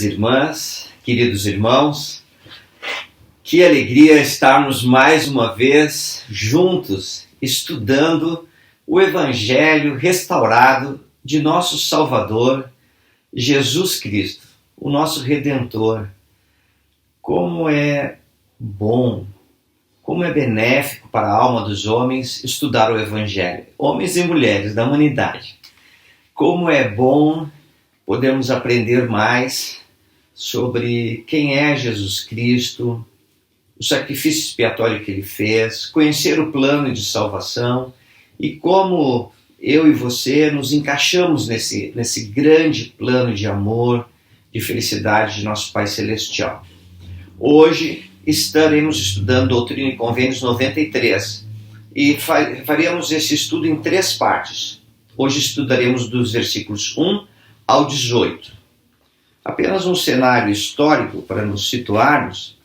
Irmãs, queridos irmãos, que alegria estarmos mais uma vez juntos estudando o Evangelho restaurado de nosso Salvador, Jesus Cristo, o nosso Redentor. Como é bom, como é benéfico para a alma dos homens estudar o Evangelho, homens e mulheres da humanidade. Como é bom podermos aprender mais sobre quem é Jesus Cristo, o sacrifício expiatório que Ele fez, conhecer o plano de salvação e como eu e você nos encaixamos nesse grande plano de amor, de felicidade de nosso Pai Celestial. Hoje estaremos estudando Doutrina e Convênios 93 e faremos esse estudo em 3 partes. Hoje estudaremos dos versículos 1 ao 18. Apenas um cenário histórico para nos situarmos.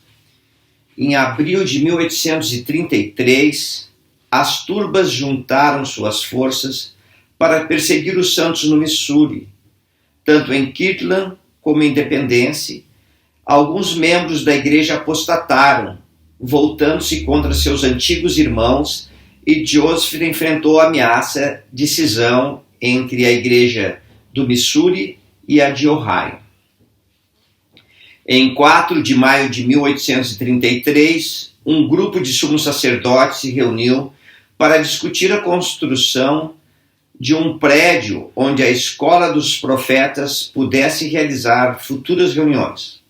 Em abril de 1833, as turbas juntaram suas forças para perseguir os santos no Missouri. Tanto em Kirtland como em Independência, alguns membros da igreja apostataram, voltando-se contra seus antigos irmãos, e Joseph enfrentou a ameaça de cisão entre a igreja do Missouri e a de Ohio. Em 4 de maio de 1833, um grupo de sumos sacerdotes se reuniu para discutir a construção de um prédio onde a escola dos profetas pudesse realizar futuras reuniões.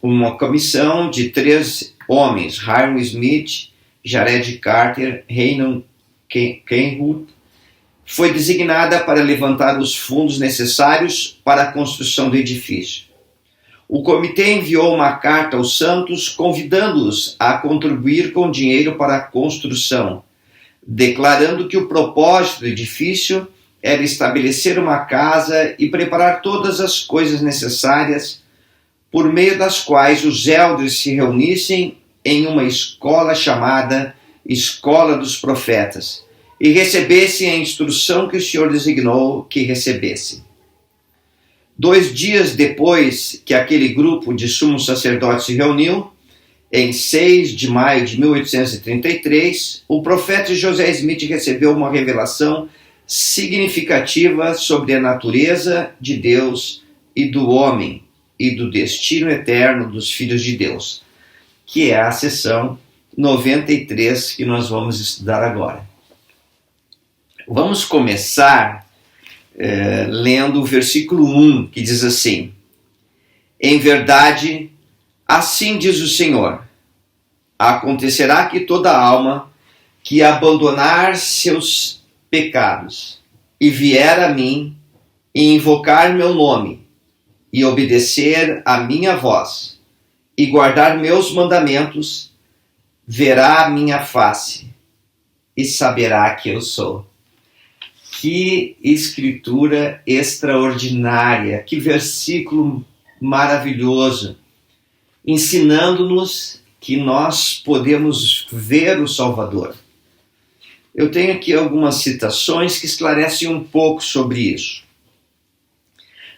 Uma comissão de 3 homens, Hiram Smith, Jared Carter, Reynon Kenwood, foi designada para levantar os fundos necessários para a construção do edifício. O comitê enviou uma carta aos santos convidando-os a contribuir com dinheiro para a construção, declarando que o propósito do edifício era estabelecer uma casa e preparar todas as coisas necessárias por meio das quais os elders se reunissem em uma escola chamada Escola dos Profetas e recebessem a instrução que o Senhor designou que recebessem. 2 dias depois que aquele grupo de sumos sacerdotes se reuniu, em 6 de maio de 1833, o profeta José Smith recebeu uma revelação significativa sobre a natureza de Deus e do homem e do destino eterno dos filhos de Deus, que é a seção 93 que nós vamos estudar agora. Vamos começar lendo o versículo 1, que diz assim: Em verdade, assim diz o Senhor, acontecerá que toda alma que abandonar seus pecados e vier a mim e invocar meu nome e obedecer a minha voz e guardar meus mandamentos, verá a minha face e saberá que eu sou. Que escritura extraordinária, que versículo maravilhoso, ensinando-nos que nós podemos ver o Salvador. Eu tenho aqui algumas citações que esclarecem um pouco sobre isso.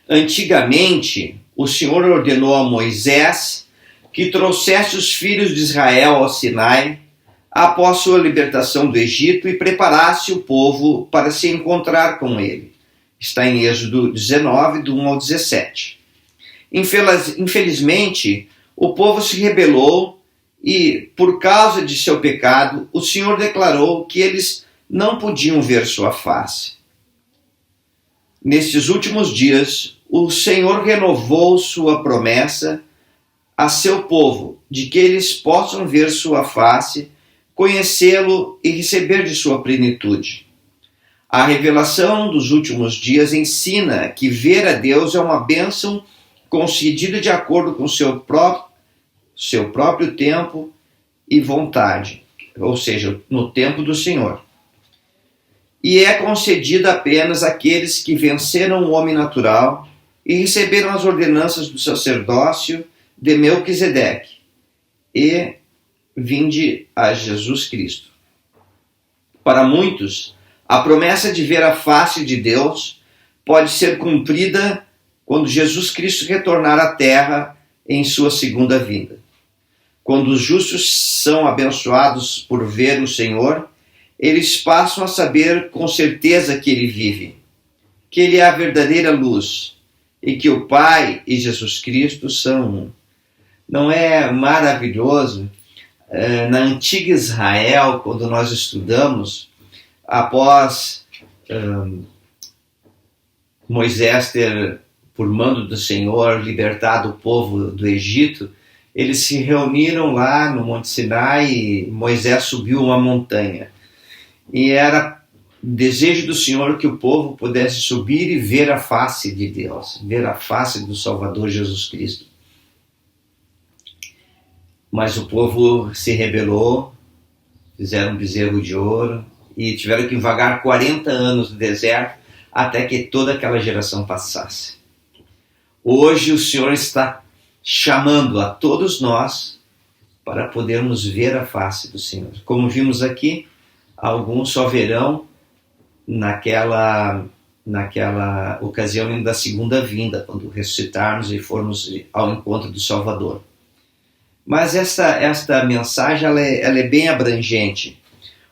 Antigamente, o Senhor ordenou a Moisés que trouxesse os filhos de Israel ao Sinai após sua libertação do Egito e preparasse o povo para se encontrar com ele. Está em Êxodo 19, do 1 ao 17. Infelizmente, o povo se rebelou e, por causa de seu pecado, o Senhor declarou que eles não podiam ver sua face. Nestes últimos dias, o Senhor renovou sua promessa a seu povo de que eles possam ver sua face, conhecê-lo e receber de sua plenitude. A revelação dos últimos dias ensina que ver a Deus é uma bênção concedida de acordo com seu próprio tempo e vontade, ou seja, no tempo do Senhor. E é concedida apenas àqueles que venceram o homem natural e receberam as ordenanças do sacerdócio de Melquisedeque e vinde a Jesus Cristo. Para muitos, a promessa de ver a face de Deus pode ser cumprida quando Jesus Cristo retornar à terra em sua segunda vinda. Quando os justos são abençoados por ver o Senhor, eles passam a saber com certeza que Ele vive, que Ele é a verdadeira luz e que o Pai e Jesus Cristo são um. Não é maravilhoso? Na antiga Israel, quando nós estudamos, após Moisés ter, por mando do Senhor, libertado o povo do Egito, eles se reuniram lá no Monte Sinai e Moisés subiu uma montanha. E era desejo do Senhor que o povo pudesse subir e ver a face de Deus, ver a face do Salvador Jesus Cristo. Mas o povo se rebelou, fizeram um bezerro de ouro e tiveram que vagar 40 anos no deserto até que toda aquela geração passasse. Hoje o Senhor está chamando a todos nós para podermos ver a face do Senhor. Como vimos aqui, alguns só verão naquela ocasião da segunda vinda, quando ressuscitarmos e formos ao encontro do Salvador. Mas esta mensagem ela é bem abrangente.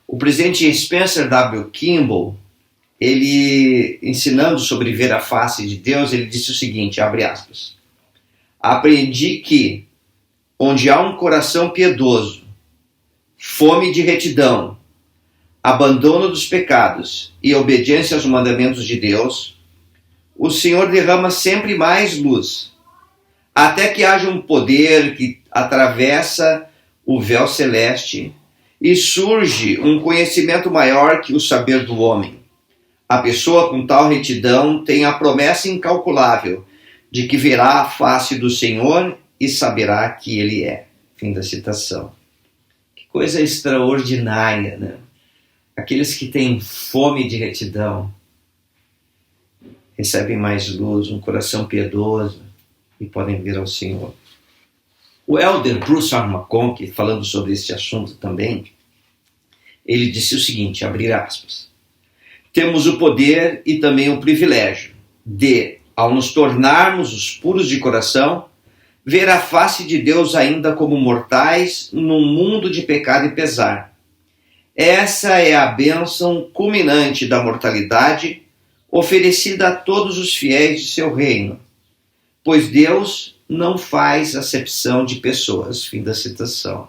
O presidente Spencer W. Kimball, ele, ensinando sobre ver a face de Deus, ele disse o seguinte, abre aspas, aprendi que, onde há um coração piedoso, fome de retidão, abandono dos pecados e obediência aos mandamentos de Deus, o Senhor derrama sempre mais luz, até que haja um poder que atravessa o véu celeste e surge um conhecimento maior que o saber do homem. A pessoa com tal retidão tem a promessa incalculável de que verá a face do Senhor e saberá que Ele é. Fim da citação. Que coisa extraordinária, né? Aqueles que têm fome de retidão recebem mais luz, um coração piedoso e podem vir ao Senhor. O elder Bruce R. McConkie, falando sobre este assunto também, ele disse o seguinte, abrir aspas, temos o poder e também o privilégio de, ao nos tornarmos os puros de coração, ver a face de Deus ainda como mortais num mundo de pecado e pesar. Essa é a bênção culminante da mortalidade oferecida a todos os fiéis de seu reino, pois Deus não faz acepção de pessoas. Fim da citação.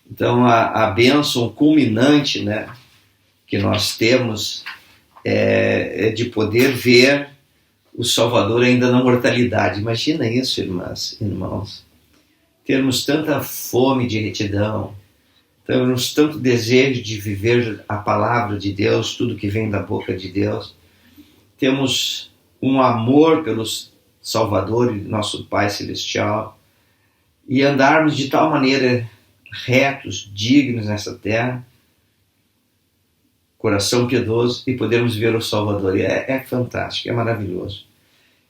Então a bênção culminante, né, que nós temos é de poder ver o Salvador ainda na mortalidade. Imagina isso, irmãs, irmãos. Termos tanta fome de retidão, temos tanto desejo de viver a palavra de Deus, tudo que vem da boca de Deus. Temos um amor pelo Salvador e nosso Pai Celestial e andarmos de tal maneira retos, dignos nessa terra, coração piedoso e podermos ver o Salvador. É fantástico, é maravilhoso.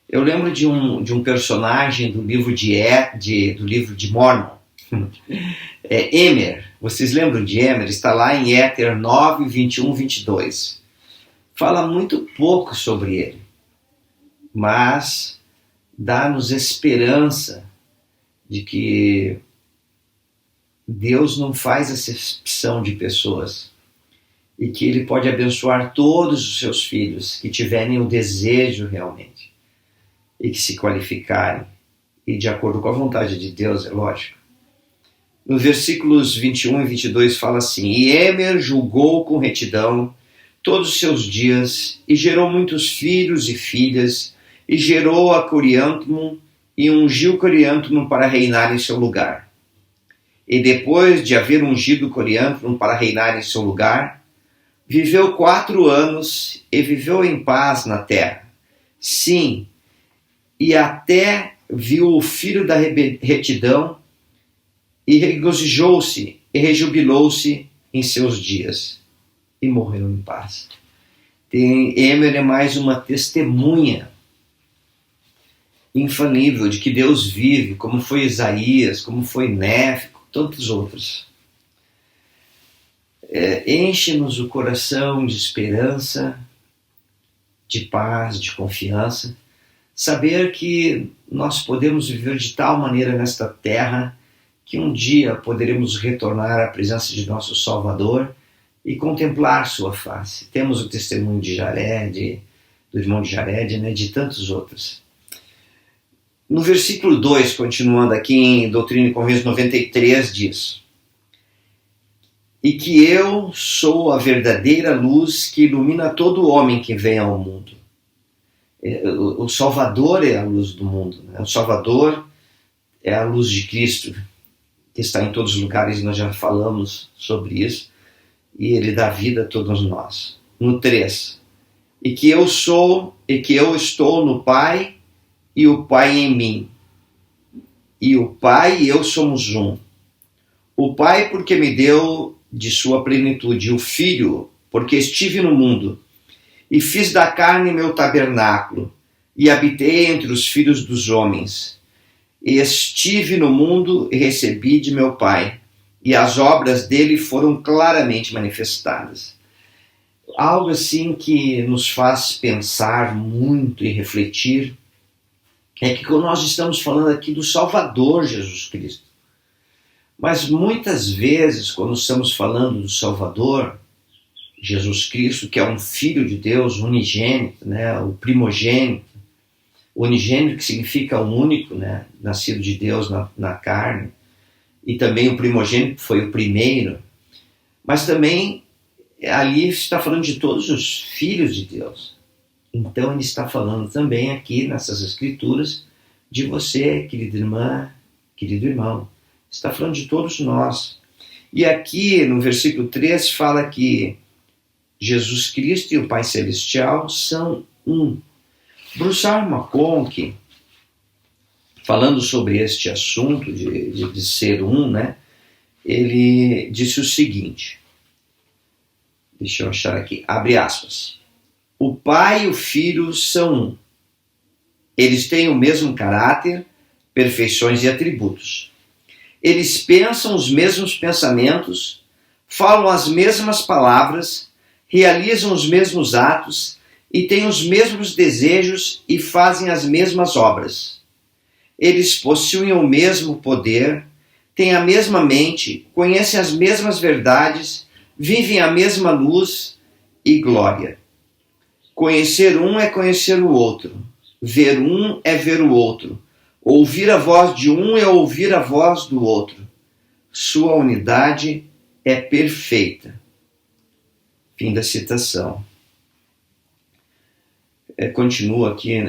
Eu lembro de um personagem do livro do livro de Mormon, Emer. Vocês lembram de Emer? Está lá em Éter 9, 21, 22. Fala muito pouco sobre ele, mas dá-nos esperança de que Deus não faz acepção de pessoas e que Ele pode abençoar todos os seus filhos que tiverem o desejo realmente e que se qualificarem e de acordo com a vontade de Deus, é lógico. No versículos 21 e 22 fala assim, e Emer julgou com retidão todos os seus dias e gerou muitos filhos e filhas e gerou a Coriantumum e ungiu Coriantumum para reinar em seu lugar. E depois de haver ungido Coriantumum para reinar em seu lugar, viveu 4 anos e viveu em paz na terra. Sim, e até viu o filho da retidão e regozijou-se e rejubilou-se em seus dias e morreu em paz. Emer é mais uma testemunha infalível de que Deus vive, como foi Isaías, como foi Néfico, tantos outros. Enche-nos o coração de esperança de paz, de confiança, saber que nós podemos viver de tal maneira nesta terra que um dia poderemos retornar à presença de nosso Salvador e contemplar sua face. Temos o testemunho de Jared, do irmão de Jared, né, de tantos outros. No versículo 2, continuando aqui em Doutrina e Convênios 93, diz: e que eu sou a verdadeira luz que ilumina todo homem que vem ao mundo. O Salvador é a luz do mundo, né? O Salvador é a luz de Cristo, que está em todos os lugares, nós já falamos sobre isso, e Ele dá vida a todos nós. No 3, e que eu estou no Pai, e o Pai em mim, e o Pai e eu somos um. O Pai porque me deu de sua plenitude, o Filho porque estive no mundo, e fiz da carne meu tabernáculo, e habitei entre os filhos dos homens. E estive no mundo e recebi de meu Pai, e as obras dele foram claramente manifestadas. Algo assim que nos faz pensar muito e refletir é que nós estamos falando aqui do Salvador Jesus Cristo. Mas muitas vezes, quando estamos falando do Salvador Jesus Cristo, que é um Filho de Deus unigênito, né, o primogênito, unigênito que significa o único, né, nascido de Deus na carne, e também o primogênito foi o primeiro, mas também ali está falando de todos os filhos de Deus. Então ele está falando também aqui nessas escrituras de você, querida irmã, querido irmão. Está falando de todos nós. E aqui no versículo 3 fala que Jesus Cristo e o Pai Celestial são um. Bruce R. McConkie, falando sobre este assunto de ser um, né, ele disse o seguinte, deixa eu achar aqui, abre aspas, o Pai e o Filho são um. Eles têm o mesmo caráter, perfeições e atributos. Eles pensam os mesmos pensamentos, falam as mesmas palavras, realizam os mesmos atos e têm os mesmos desejos e fazem as mesmas obras. Eles possuem o mesmo poder, têm a mesma mente, conhecem as mesmas verdades, vivem a mesma luz e glória. Conhecer um é conhecer o outro, ver um é ver o outro, ouvir a voz de um é ouvir a voz do outro. Sua unidade é perfeita. Fim da citação. Continua aqui,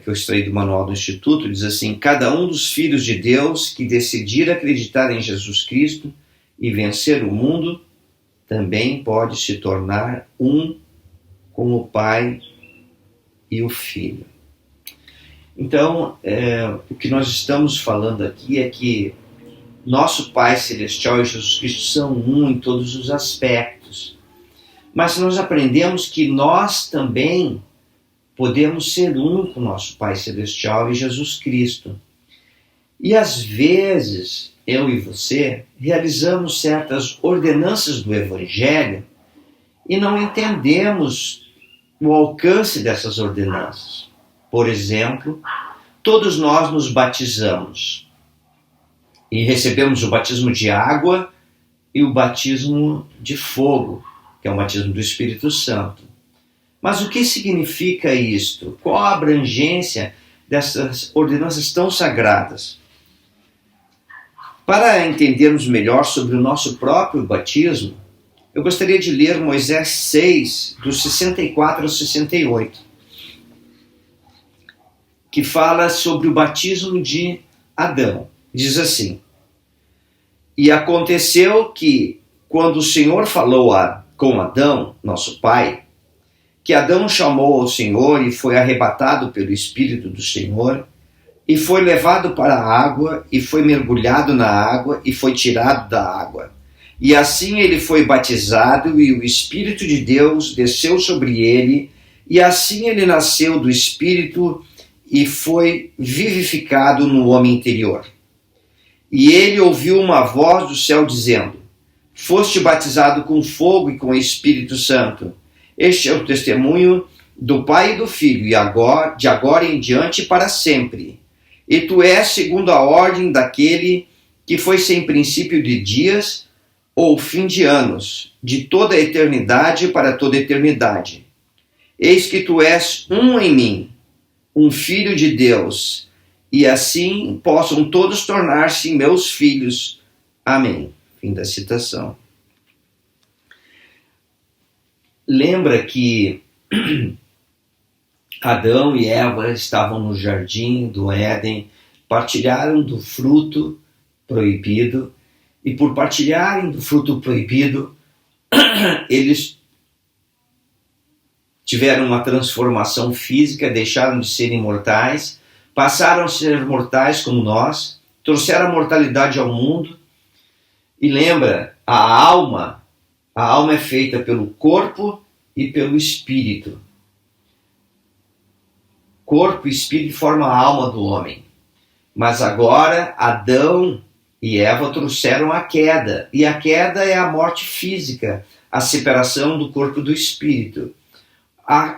que eu extraí do manual do Instituto, diz assim, cada um dos filhos de Deus que decidir acreditar em Jesus Cristo e vencer o mundo, também pode se tornar um com o Pai e o Filho. Então, o que nós estamos falando aqui é que nosso Pai Celestial e Jesus Cristo são um em todos os aspectos. Mas nós aprendemos que nós também podemos ser um com nosso Pai Celestial e Jesus Cristo. E às vezes, eu e você, realizamos certas ordenanças do Evangelho e não entendemos o alcance dessas ordenanças. Por exemplo, todos nós nos batizamos e recebemos o batismo de água e o batismo de fogo, que é o batismo do Espírito Santo. Mas o que significa isto? Qual a abrangência dessas ordenanças tão sagradas? Para entendermos melhor sobre o nosso próprio batismo, eu gostaria de ler Moisés 6, dos 64 ao 68, que fala sobre o batismo de Adão. Diz assim, e aconteceu que, quando o Senhor falou com Adão, nosso pai, que Adão chamou ao Senhor e foi arrebatado pelo Espírito do Senhor, e foi levado para a água, e foi mergulhado na água, e foi tirado da água. E assim ele foi batizado, e o Espírito de Deus desceu sobre ele, e assim ele nasceu do Espírito e foi vivificado no homem interior. E ele ouviu uma voz do céu dizendo, foste batizado com fogo e com o Espírito Santo. Este é o testemunho do Pai e do Filho, e agora, de agora em diante e para sempre. E tu és segundo a ordem daquele que foi sem princípio de dias ou fim de anos, de toda a eternidade para toda a eternidade. Eis que tu és um em mim, um filho de Deus, e assim possam todos tornar-se meus filhos. Amém. Fim da citação. Lembra que Adão e Eva estavam no jardim do Éden, partilharam do fruto proibido, e por partilharem do fruto proibido, eles tiveram uma transformação física, deixaram de ser imortais, passaram a ser mortais como nós, trouxeram a mortalidade ao mundo. E lembra, a alma é feita pelo corpo e pelo espírito. Corpo e espírito formam a alma do homem. Mas agora Adão e Eva trouxeram a queda. E a queda é a morte física, a separação do corpo do espírito.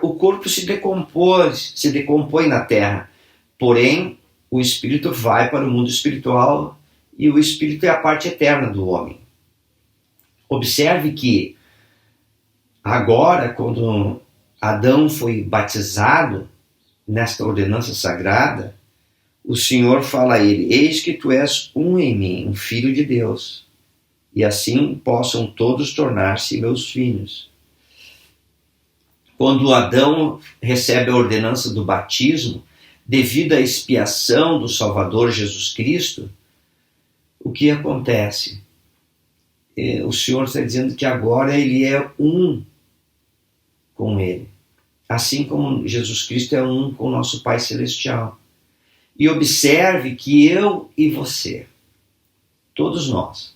O corpo se decompõe na terra. Porém, o espírito vai para o mundo espiritual e o espírito é a parte eterna do homem. Observe que agora, quando Adão foi batizado nesta ordenança sagrada, o Senhor fala a ele: eis que tu és um em mim, um filho de Deus, e assim possam todos tornar-se meus filhos. Quando Adão recebe a ordenança do batismo, devido à expiação do Salvador Jesus Cristo, o que acontece? O Senhor está dizendo que agora ele é um com ele, assim como Jesus Cristo é um com o nosso Pai Celestial. E observe que eu e você, todos nós,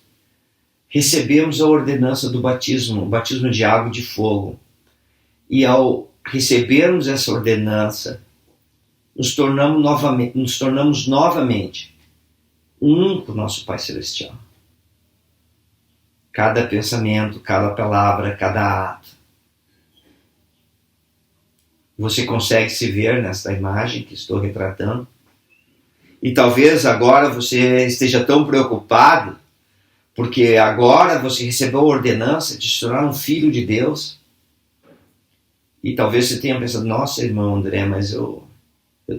recebemos a ordenança do batismo, o batismo de água e de fogo. E ao recebermos essa ordenança, nos tornamos novamente um com o nosso Pai Celestial. Cada pensamento, cada palavra, cada ato. Você consegue se ver nesta imagem que estou retratando? E talvez agora você esteja tão preocupado, porque agora você recebeu a ordenança de se tornar um filho de Deus. E talvez você tenha pensado: nossa, irmão André, mas eu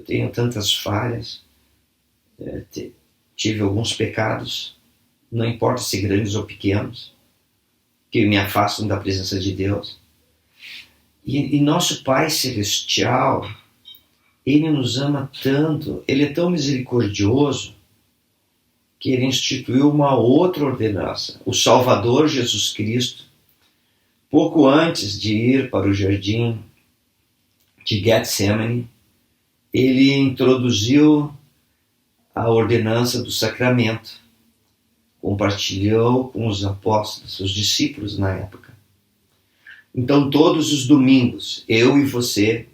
tenho tantas falhas, tive alguns pecados, não importa se grandes ou pequenos, que me afastam da presença de Deus. E nosso Pai Celestial, Ele nos ama tanto, Ele é tão misericordioso, que Ele instituiu uma outra ordenança. O Salvador Jesus Cristo, pouco antes de ir para o jardim de Getsemane, Ele introduziu a ordenança do sacramento, compartilhou com os apóstolos, os discípulos na época. Então, todos os domingos, eu e você,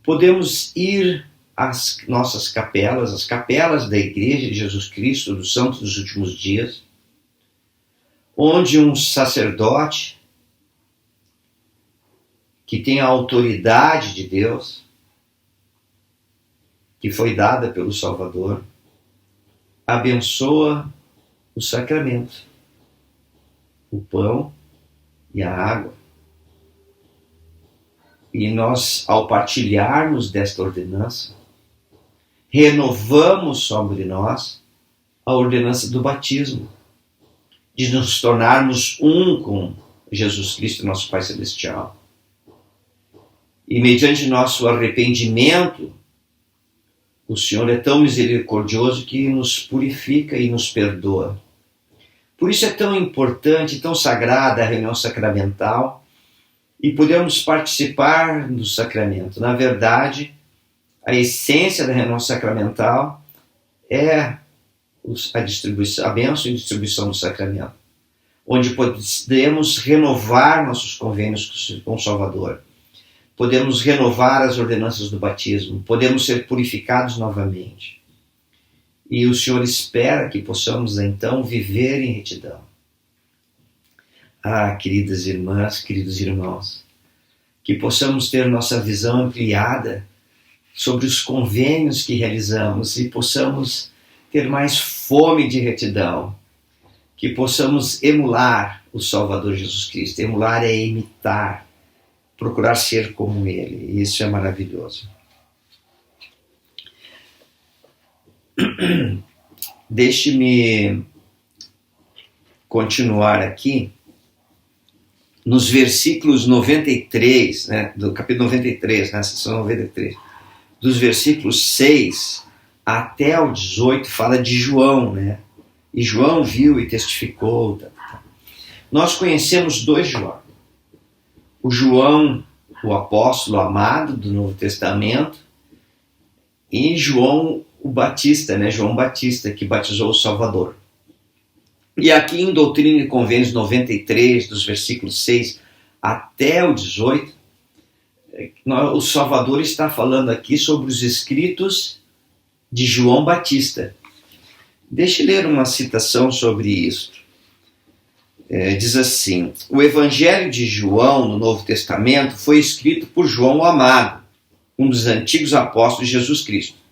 podemos ir às nossas capelas, as capelas da Igreja de Jesus Cristo, dos Santos dos Últimos Dias, onde um sacerdote que tem a autoridade de Deus, que foi dada pelo Salvador, abençoa o sacramento, o pão e a água. E nós, ao partilharmos desta ordenança, renovamos sobre nós a ordenança do batismo, de nos tornarmos um com Jesus Cristo, nosso Pai Celestial. E mediante nosso arrependimento, o Senhor é tão misericordioso que nos purifica e nos perdoa. Por isso é tão importante, tão sagrada a reunião sacramental, e podemos participar do sacramento. Na verdade, a essência da reunião sacramental é a bênção e distribuição do sacramento, onde podemos renovar nossos convênios com o Salvador, podemos renovar as ordenanças do batismo, podemos ser purificados novamente. E o Senhor espera que possamos então viver em retidão. Ah, queridas irmãs, queridos irmãos, que possamos ter nossa visão ampliada sobre os convênios que realizamos e possamos ter mais fome de retidão, que possamos emular o Salvador Jesus Cristo. Emular é imitar, procurar ser como Ele, e isso é maravilhoso. Deixe-me continuar aqui nos versículos 93, do capítulo 93, seção 93, dos versículos 6 até o 18, fala de João, E João viu e testificou. Nós conhecemos dois João. O João, o apóstolo amado do Novo Testamento, e João o Batista, João Batista, que batizou o Salvador. E aqui em Doutrina e Convênios 93, dos versículos 6 até o 18, o Salvador está falando aqui sobre os escritos de João Batista. Deixe eu ler uma citação sobre isso. Diz assim: o Evangelho de João no Novo Testamento foi escrito por João o Amado, um dos antigos apóstolos de Jesus Cristo.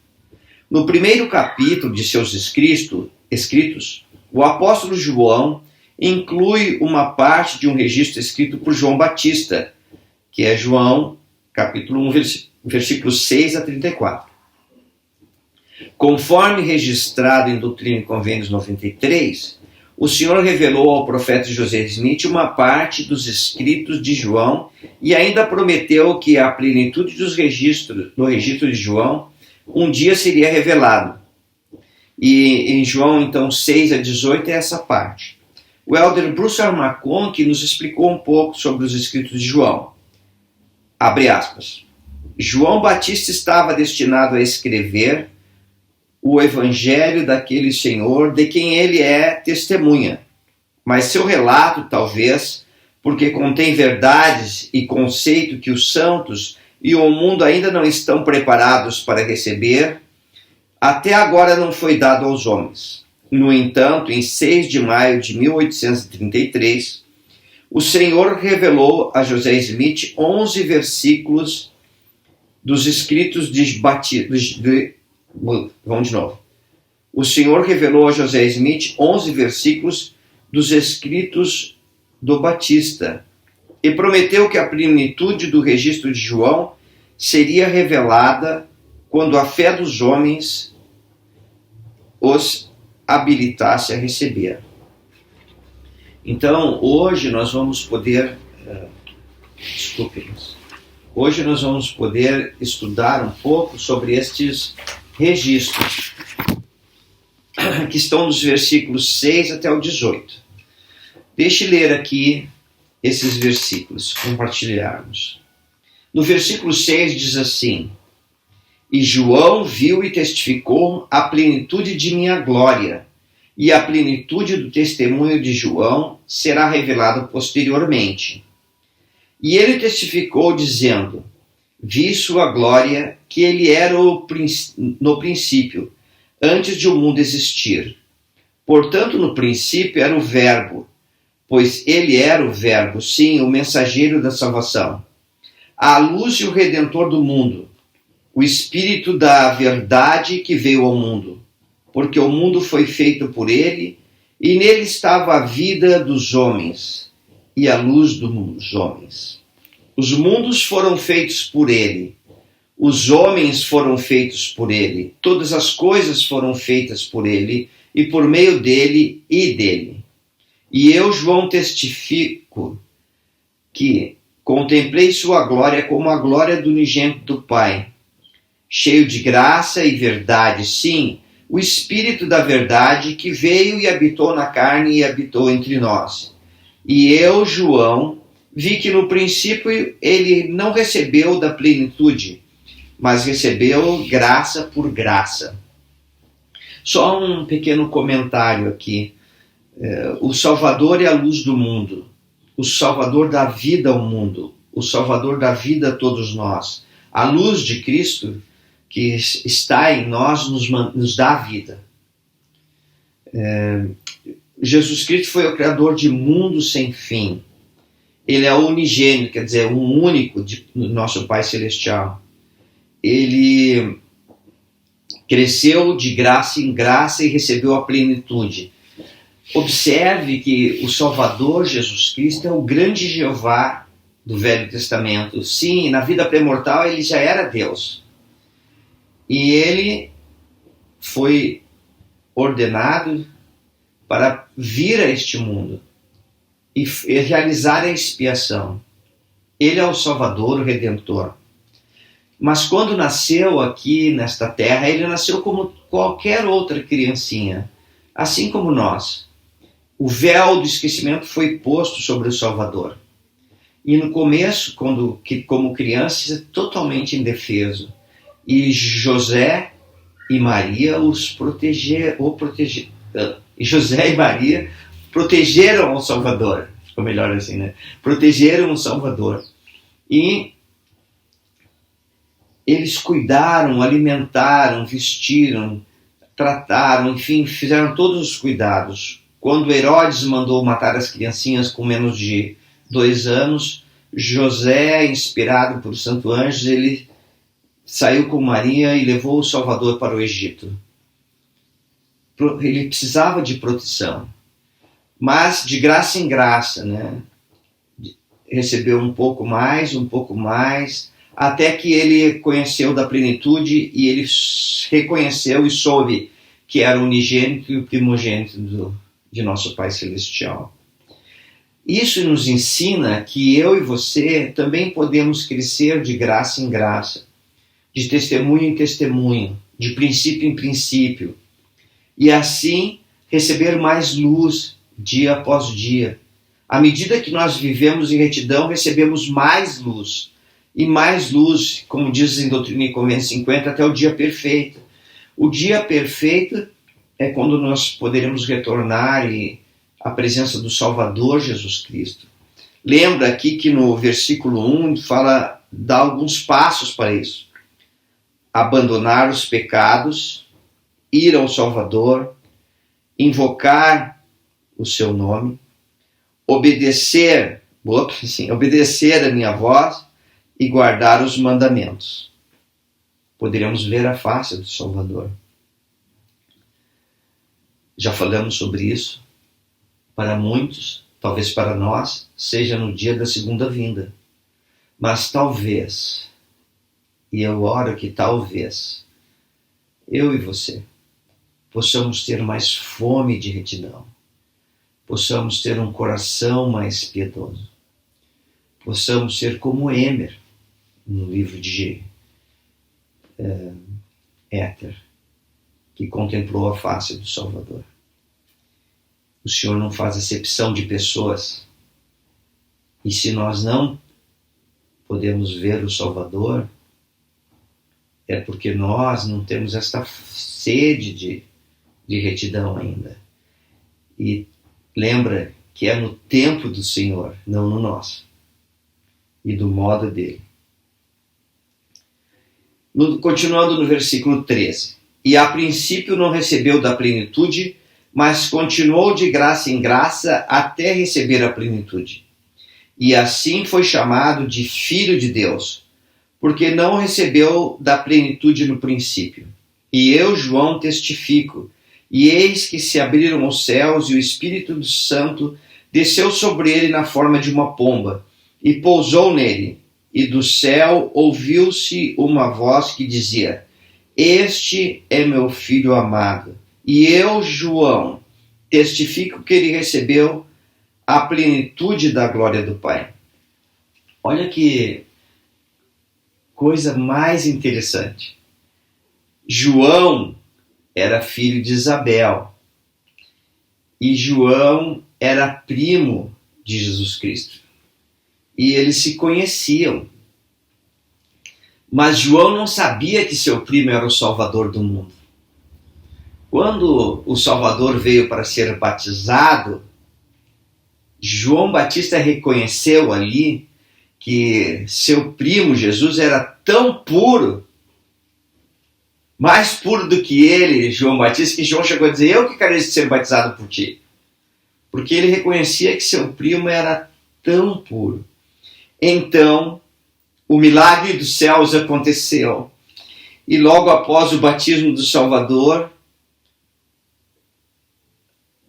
No primeiro capítulo de seus escritos, o apóstolo João inclui uma parte de um registro escrito por João Batista, que é João, capítulo 1, versículos 6 a 34. Conforme registrado em Doutrina e Convênios 93, o Senhor revelou ao profeta José Smith uma parte dos escritos de João e ainda prometeu que a plenitude do registro de João um dia seria revelado. E em João, então, 6 a 18 é essa parte. O elder Bruce R. McConkie nos explicou um pouco sobre os escritos de João. Abre aspas. João Batista estava destinado a escrever o evangelho daquele Senhor de quem ele é testemunha. Mas seu relato, talvez, porque contém verdades e conceito que os santos e o mundo ainda não estão preparados para receber, até agora não foi dado aos homens. No entanto, em 6 de maio de 1833, o Senhor revelou a José Smith 11 versículos dos escritos vamos de novo. O Senhor revelou a José Smith 11 versículos dos escritos do Batista e prometeu que a plenitude do registro de João seria revelada quando a fé dos homens os habilitasse a receber. Então, hoje nós vamos poder hoje nós vamos poder estudar um pouco sobre estes registros que estão nos versículos 6 até o 18. Deixe ler aqui esses versículos, compartilharmos. No versículo 6 diz assim: E João viu e testificou a plenitude de minha glória, e a plenitude do testemunho de João será revelada posteriormente. E ele testificou dizendo: Vi sua glória, que ele era no princípio, antes de o mundo existir. Portanto, no princípio era o Verbo, pois ele era o Verbo, sim, o mensageiro da salvação, a luz e o Redentor do mundo, o Espírito da verdade que veio ao mundo, porque o mundo foi feito por ele, e nele estava a vida dos homens, e a luz dos homens. Os mundos foram feitos por ele, os homens foram feitos por ele, todas as coisas foram feitas por ele, e por meio dele e dele. E eu, João, testifico que contemplei sua glória como a glória do unigênito do Pai, cheio de graça e verdade, sim, o Espírito da verdade que veio e habitou na carne e habitou entre nós. E eu, João, vi que no princípio ele não recebeu da plenitude, mas recebeu graça por graça. Só um pequeno comentário aqui. O Salvador é a luz do mundo, o Salvador dá vida ao mundo, o Salvador dá vida a todos nós. A luz de Cristo que está em nós nos dá vida. Jesus Cristo foi o Criador de mundo sem fim. Ele é o unigênito, quer dizer, um único do nosso Pai Celestial. Ele cresceu de graça em graça e recebeu a plenitude. Observe que o Salvador Jesus Cristo é o grande Jeová do Velho Testamento. Sim, na vida pré-mortal ele já era Deus. E ele foi ordenado para vir a este mundo e realizar a expiação. Ele é o Salvador, o Redentor. Mas quando nasceu aqui nesta terra, ele nasceu como qualquer outra criancinha, assim como nós. O véu do esquecimento foi posto sobre o Salvador. E no começo, como criança, totalmente indefeso. E José e Maria José e Maria protegeram o Salvador. Ficou melhor assim, né? Protegeram o Salvador. E eles cuidaram, alimentaram, vestiram, trataram, enfim, fizeram todos os cuidados. Quando Herodes mandou matar as criancinhas com menos de 2 anos, José, inspirado por Santo Anjo, ele saiu com Maria e levou o Salvador para o Egito. Ele precisava de proteção, mas de graça em graça, né? Recebeu um pouco mais, até que ele conheceu da plenitude e ele reconheceu e soube que era o unigênito e o primogênito de nosso Pai Celestial. Isso nos ensina que eu e você também podemos crescer de graça em graça, de testemunho em testemunho, de princípio em princípio, e assim receber mais luz dia após dia. À medida que nós vivemos em retidão, recebemos mais luz. E mais luz, como diz em Doutrina e Convênio 50, até o dia perfeito. O dia perfeito é quando nós poderemos retornar à presença do Salvador Jesus Cristo. Lembra aqui que no versículo 1 dá alguns passos para isso. Abandonar os pecados, ir ao Salvador, invocar o seu nome, obedecer a minha voz e guardar os mandamentos. Poderemos ver a face do Salvador. Já falamos sobre isso. Para muitos, talvez para nós, seja no dia da segunda vinda. Mas talvez, e eu oro que talvez, eu e você, possamos ter mais fome de retidão, possamos ter um coração mais piedoso, possamos ser como Emer, no livro de Éter, que contemplou a face do Salvador. O Senhor não faz acepção de pessoas, e se nós não podemos ver o Salvador, é porque nós não temos esta sede de retidão ainda. E lembra que é no tempo do Senhor, não no nosso, e do modo dele. Continuando no versículo 13. E a princípio não recebeu da plenitude, mas continuou de graça em graça até receber a plenitude. E assim foi chamado de Filho de Deus, porque não recebeu da plenitude no princípio. E eu, João, testifico, e eis que se abriram os céus, e o Espírito do Santo desceu sobre ele na forma de uma pomba, e pousou nele. E do céu ouviu-se uma voz que dizia: Este é meu Filho amado. E eu, João, testifico que ele recebeu a plenitude da glória do Pai. Olha que coisa mais interessante. João era filho de Isabel. E João era primo de Jesus Cristo. E eles se conheciam. Mas João não sabia que seu primo era o Salvador do mundo. Quando o Salvador veio para ser batizado, João Batista reconheceu ali que seu primo Jesus era tão puro, mais puro do que ele, João Batista, que João chegou a dizer: eu que quero ser batizado por ti. Porque ele reconhecia que seu primo era tão puro. Então, o milagre dos céus aconteceu. E logo após o batismo do Salvador,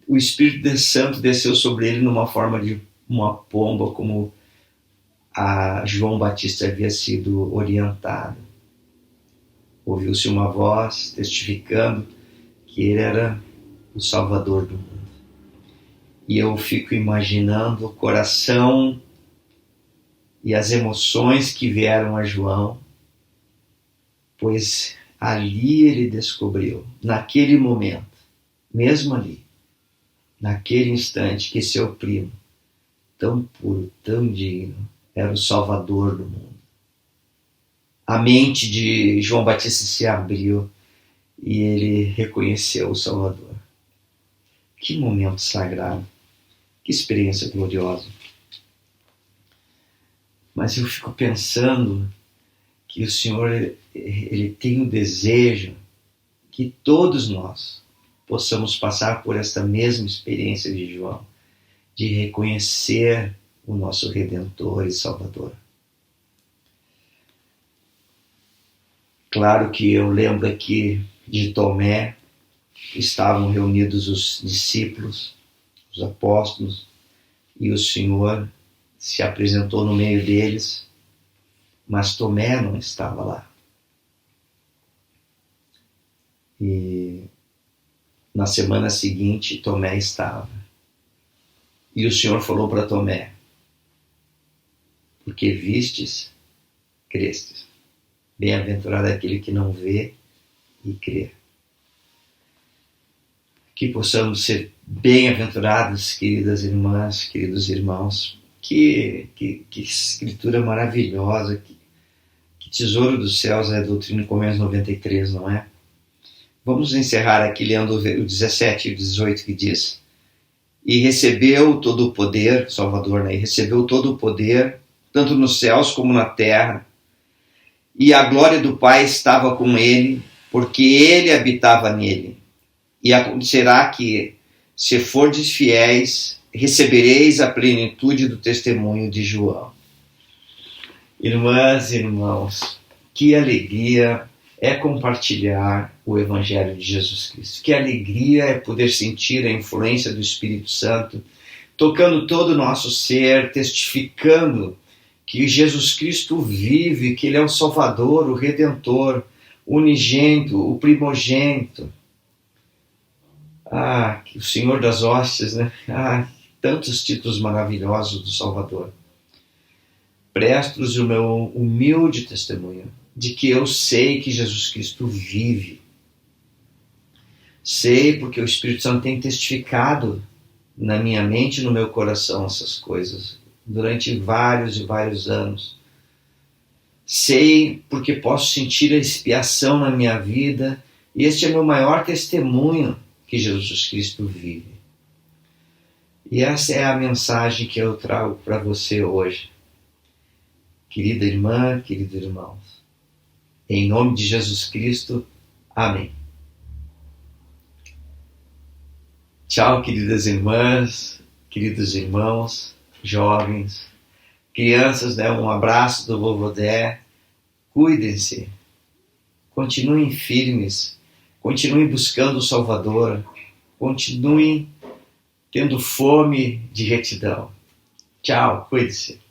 o Espírito Santo desceu sobre ele numa forma de uma pomba, como a João Batista havia sido orientado. Ouviu-se uma voz testificando que ele era o Salvador do mundo. E eu fico imaginando o coração e as emoções que vieram a João, pois ali ele descobriu, naquele momento, mesmo ali, naquele instante, que seu primo, tão puro, tão digno, era o Salvador do mundo. A mente de João Batista se abriu e ele reconheceu o Salvador. Que momento sagrado, que experiência gloriosa. Mas eu fico pensando que o Senhor, ele tem o desejo que todos nós possamos passar por esta mesma experiência de João, de reconhecer o nosso Redentor e Salvador. Claro que eu lembro aqui de Tomé, estavam reunidos os discípulos, os apóstolos, e o Senhor se apresentou no meio deles, mas Tomé não estava lá. E na semana seguinte, Tomé estava. E o Senhor falou para Tomé: porque vistes, crestes. Bem-aventurado aquele que não vê e crê. Que possamos ser bem-aventurados, queridas irmãs, queridos irmãos. Que escritura maravilhosa, que tesouro dos céus é a Doutrina e Comunhões 93, não é? Vamos encerrar aqui lendo o 17 e o 18, que diz: e recebeu todo o poder, Salvador, né? E recebeu todo o poder, tanto nos céus como na terra, e a glória do Pai estava com ele, porque ele habitava nele. E acontecerá que, se fordes fiéis, recebereis a plenitude do testemunho de João. Irmãs e irmãos, que alegria é compartilhar o Evangelho de Jesus Cristo. Que alegria é poder sentir a influência do Espírito Santo, tocando todo o nosso ser, testificando que Jesus Cristo vive, que Ele é o Salvador, o Redentor, o unigênito, o primogênito. Que o Senhor das hostes, né? Tantos títulos maravilhosos do Salvador. Presto-vos o meu humilde testemunho de que eu sei que Jesus Cristo vive. Sei porque o Espírito Santo tem testificado na minha mente e no meu coração essas coisas durante vários e vários anos. Sei porque posso sentir a expiação na minha vida, e este é meu maior testemunho que Jesus Cristo vive. E essa é a mensagem que eu trago para você hoje. Querida irmã, querido irmão, em nome de Jesus Cristo, amém. Tchau, queridas irmãs, queridos irmãos, jovens, crianças, né? Um abraço do Vovô Dé. Cuidem-se, continuem firmes, continuem buscando o Salvador, continuem tendo fome de retidão. Tchau, cuide-se.